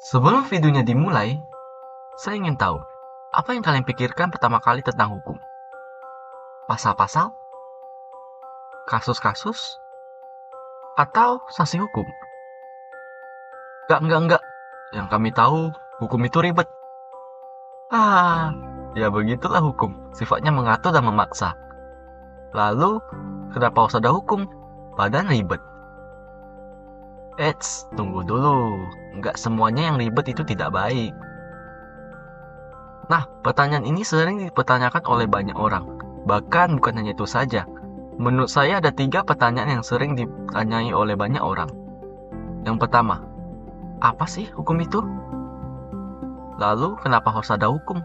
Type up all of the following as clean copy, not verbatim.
Sebelum videonya dimulai, saya ingin tahu, apa yang kalian pikirkan pertama kali tentang hukum? Pasal-pasal? Kasus-kasus? Atau sanksi hukum? Enggak. Yang kami tahu, hukum itu ribet. Ya begitulah hukum. Sifatnya mengatur dan memaksa. Lalu, kenapa harus ada hukum? Badan ribet. Tunggu dulu. Enggak semuanya yang ribet itu tidak baik. Nah, pertanyaan ini sering dipertanyakan oleh banyak orang. Bahkan bukan hanya itu saja. Menurut saya ada 3 pertanyaan yang sering ditanyai oleh banyak orang. Yang pertama, apa sih hukum itu? Lalu, kenapa harus ada hukum?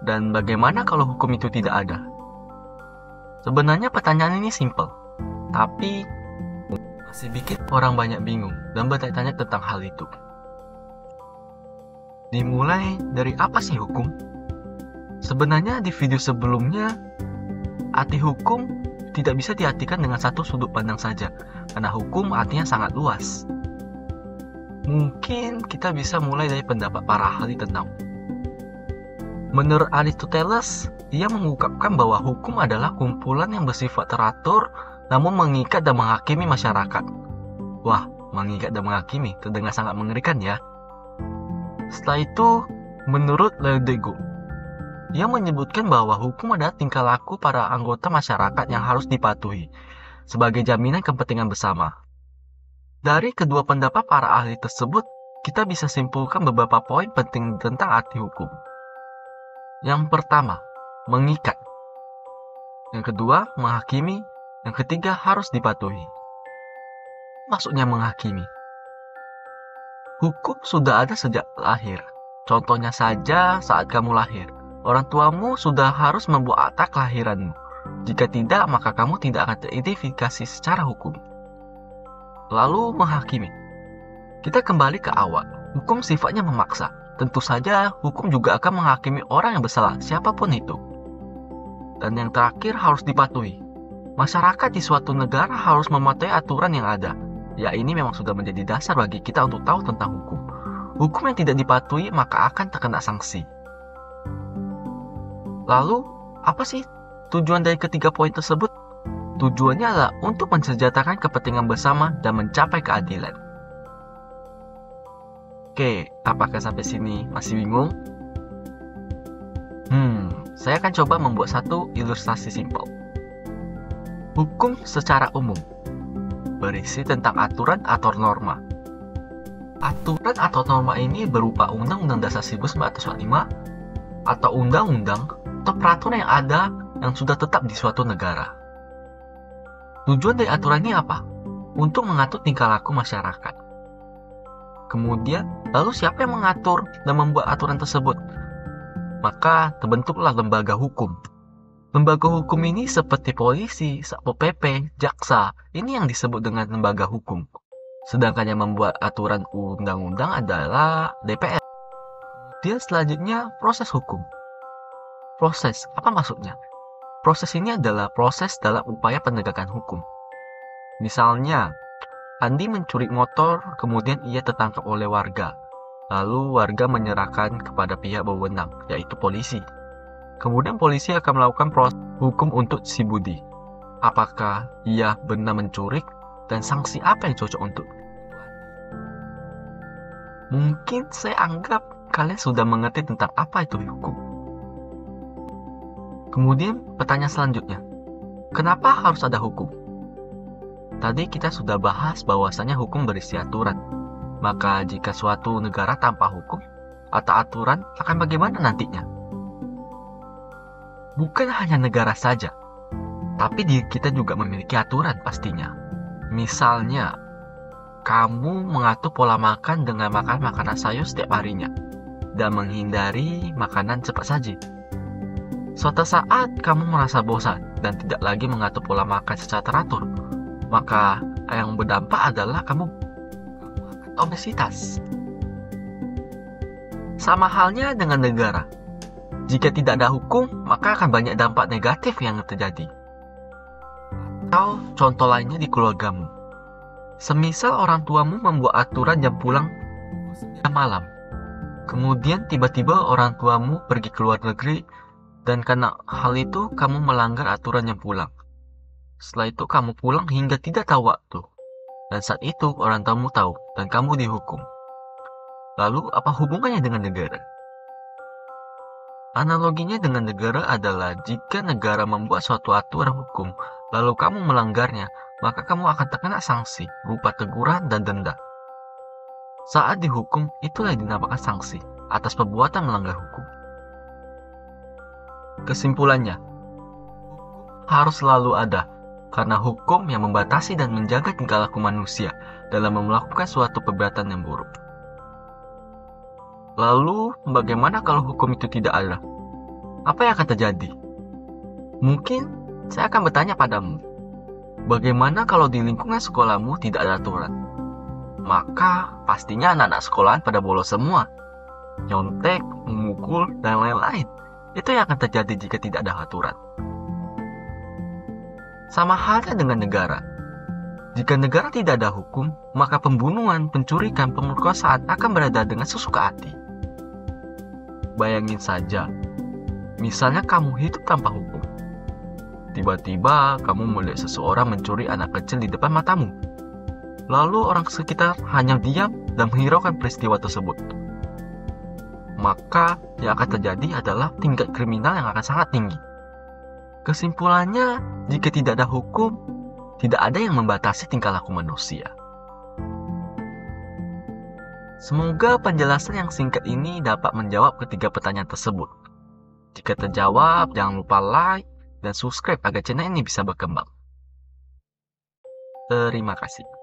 Dan bagaimana kalau hukum itu tidak ada? Sebenarnya pertanyaan ini simpel, tapi masih bikin orang banyak bingung dan bertanya-tanya tentang hal itu. Dimulai dari apa sih hukum? Sebenarnya di video sebelumnya, arti hukum tidak bisa diartikan dengan satu sudut pandang saja, karena hukum artinya sangat luas. Mungkin kita bisa mulai dari pendapat para ahli tentang. Menurut Aristoteles, ia mengungkapkan bahwa hukum adalah kumpulan yang bersifat teratur namun mengikat dan menghakimi masyarakat. Wah, mengikat dan menghakimi terdengar sangat mengerikan ya. Setelah itu, menurut Ledego, ia menyebutkan bahwa hukum adalah tingkah laku para anggota masyarakat yang harus dipatuhi sebagai jaminan kepentingan bersama. Dari kedua pendapat para ahli tersebut, kita bisa simpulkan beberapa poin penting tentang arti hukum. Yang pertama, mengikat. Yang kedua, menghakimi. Yang ketiga, harus dipatuhi. Maksudnya menghakimi. Hukum sudah ada sejak lahir. Contohnya saja saat kamu lahir. Orang tuamu sudah harus membuat akta kelahiranmu. Jika tidak, maka kamu tidak akan teridentifikasi secara hukum. Lalu menghakimi. Kita kembali ke awal. Hukum sifatnya memaksa. Tentu saja hukum juga akan menghakimi orang yang bersalah, siapapun itu. Dan yang terakhir harus dipatuhi. Masyarakat di suatu negara harus mematuhi aturan yang ada. Ya, ini memang sudah menjadi dasar bagi kita untuk tahu tentang hukum. Hukum yang tidak dipatuhi maka akan terkena sanksi. Lalu, apa sih tujuan dari ketiga poin tersebut? Tujuannya adalah untuk mensejahterakan kepentingan bersama dan mencapai keadilan. Oke, apakah sampai sini masih bingung? Saya akan coba membuat satu ilustrasi simpel. Hukum secara umum berisi tentang aturan atau norma. Aturan atau norma ini berupa Undang-Undang Dasar 1945 atau undang-undang atau peraturan yang ada yang sudah tetap di suatu negara. Tujuan dari aturan ini apa? Untuk mengatur tingkah laku masyarakat. Kemudian, lalu siapa yang mengatur dan membuat aturan tersebut? Maka terbentuklah lembaga hukum. Lembaga hukum ini seperti polisi, Satpol PP, jaksa, ini yang disebut dengan lembaga hukum. Sedangkan yang membuat aturan undang-undang adalah DPR. Kemudian selanjutnya proses hukum. Proses, apa maksudnya? Proses ini adalah proses dalam upaya penegakan hukum. Misalnya, Andi mencuri motor, kemudian ia tertangkap oleh warga. Lalu warga menyerahkan kepada pihak berwenang, yaitu polisi. Kemudian polisi akan melakukan proses hukum untuk si Budi. Apakah ia benar mencuri dan sanksi apa yang cocok untuk? Mungkin saya anggap kalian sudah mengerti tentang apa itu hukum. Kemudian pertanyaan selanjutnya, kenapa harus ada hukum? Tadi kita sudah bahas bahwasanya hukum berisi aturan. Maka jika suatu negara tanpa hukum atau aturan akan bagaimana nantinya? Bukan hanya negara saja, tapi diri kita juga memiliki aturan pastinya. Misalnya, kamu mengatur pola makan dengan makan makanan sayur setiap harinya dan menghindari makanan cepat saji. Suatu saat kamu merasa bosan dan tidak lagi mengatur pola makan secara teratur, maka yang berdampak adalah kamu akan obesitas. Sama halnya dengan negara. Jika tidak ada hukum, maka akan banyak dampak negatif yang terjadi. Atau contoh lainnya di keluargamu. Semisal orang tuamu membuat aturan jam pulang 9 malam. Kemudian tiba-tiba orang tuamu pergi ke luar negeri dan karena hal itu kamu melanggar aturan yang pulang. Setelah itu kamu pulang hingga tidak tahu waktu. Dan saat itu orang tuamu tahu dan kamu dihukum. Lalu apa hubungannya dengan negara? Analoginya dengan negara adalah jika negara membuat suatu aturan hukum, lalu kamu melanggarnya, maka kamu akan terkena sanksi berupa teguran dan denda. Saat dihukum, itulah yang dinamakan sanksi atas perbuatan melanggar hukum. Kesimpulannya, harus selalu ada, karena hukum yang membatasi dan menjaga tingkah laku manusia dalam melakukan suatu perbuatan yang buruk. Lalu, bagaimana kalau hukum itu tidak ada? Apa yang akan terjadi? Mungkin saya akan bertanya padamu, bagaimana kalau di lingkungan sekolahmu tidak ada aturan? Maka pastinya anak-anak sekolahan pada bolos semua, nyontek, memukul, dan lain-lain. Itu yang akan terjadi jika tidak ada aturan. Sama halnya dengan negara. Jika negara tidak ada hukum, maka pembunuhan, pencurian, pemerkosaan akan berada dengan sesuka hati. Bayangin saja, misalnya kamu hidup tanpa hukum. Tiba-tiba kamu melihat seseorang mencuri anak kecil di depan matamu. Lalu orang sekitar hanya diam dan menghiraukan peristiwa tersebut. Maka yang akan terjadi adalah tingkat kriminal yang akan sangat tinggi. Kesimpulannya, jika tidak ada hukum, tidak ada yang membatasi tingkah laku manusia. Semoga penjelasan yang singkat ini dapat menjawab ketiga pertanyaan tersebut. Jika terjawab, jangan lupa like dan subscribe agar channel ini bisa berkembang. Terima kasih.